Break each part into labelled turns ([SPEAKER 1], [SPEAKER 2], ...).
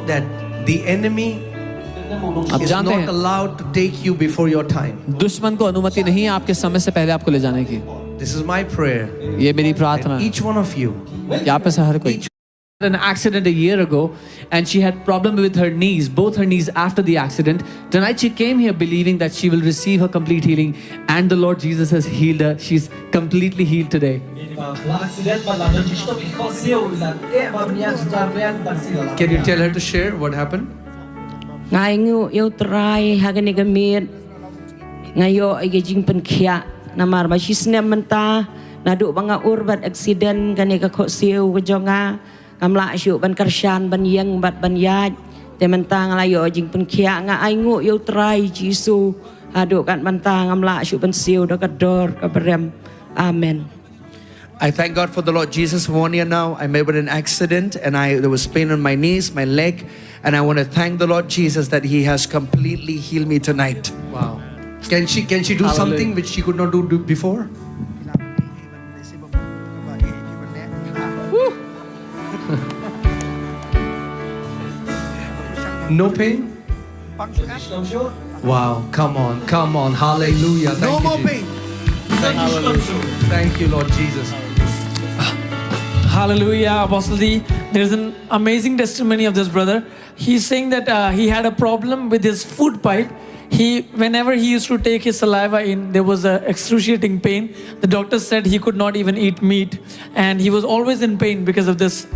[SPEAKER 1] that the enemy
[SPEAKER 2] आप
[SPEAKER 1] is
[SPEAKER 2] जानते
[SPEAKER 1] not
[SPEAKER 2] हैं
[SPEAKER 1] allowed to take you before your time.
[SPEAKER 2] दुश्मन को अनुमति नहीं है आपके समय से पहले आपको ले जाने की.
[SPEAKER 1] This is my prayer.
[SPEAKER 2] ये मेरी प्रार्थना है
[SPEAKER 1] Each one of you.
[SPEAKER 2] कि आप में से हर कोई.
[SPEAKER 3] An accident a year ago, and she had problem with her knees, both her knees after the accident. Tonight she came here believing that she will receive her complete healing, and the Lord Jesus has healed her. She's completely healed today.
[SPEAKER 1] Can you tell her to share what happened?
[SPEAKER 4] Ngai ngu yêu trai hagani gamir ngayo ay gajing penkia namar ba shisne menta nadu banga urbat accident gani ka khosiu gajonga kamla syu ban karshan ban yang bat ban yaj te menta ngalayo jing penkia nga ai ngu yêu trai Jisu adu kan menta ngamla syu ban siu da kador ka berem. Amen.
[SPEAKER 1] I thank God for the Lord Jesus. For 1 year now, I met with an accident and there was pain on my knees, my leg, and I want to thank the Lord Jesus that He has completely healed me tonight.
[SPEAKER 3] Wow.
[SPEAKER 1] Can she do something which she could not do before? No pain? Wow, come on, hallelujah. Thank
[SPEAKER 5] No
[SPEAKER 1] you,
[SPEAKER 5] more
[SPEAKER 1] Jesus.
[SPEAKER 5] pain.
[SPEAKER 1] Thank you, Lord Jesus.
[SPEAKER 6] Hallelujah, Apostle D. There's an amazing testimony of this brother. He's saying that he had a problem with his food pipe. Whenever he used to take his saliva in, there was a excruciating pain. The doctor said he could not even eat meat, and he was always in pain because of this.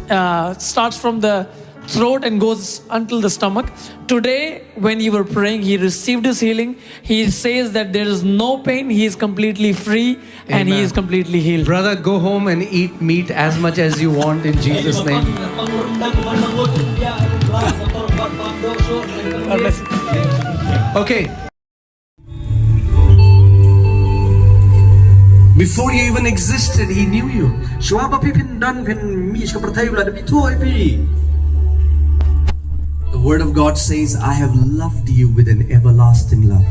[SPEAKER 6] Starts from the throat and goes until the stomach. Today, when you were praying, he received his healing. He says that there is no pain. He is completely free. And he
[SPEAKER 1] Amen.
[SPEAKER 6] is completely healed.
[SPEAKER 1] Brother, go home and eat meat as much as you want in Jesus' name. Okay. Before you even existed, He knew you. The Word of God says, I have loved you with an everlasting love.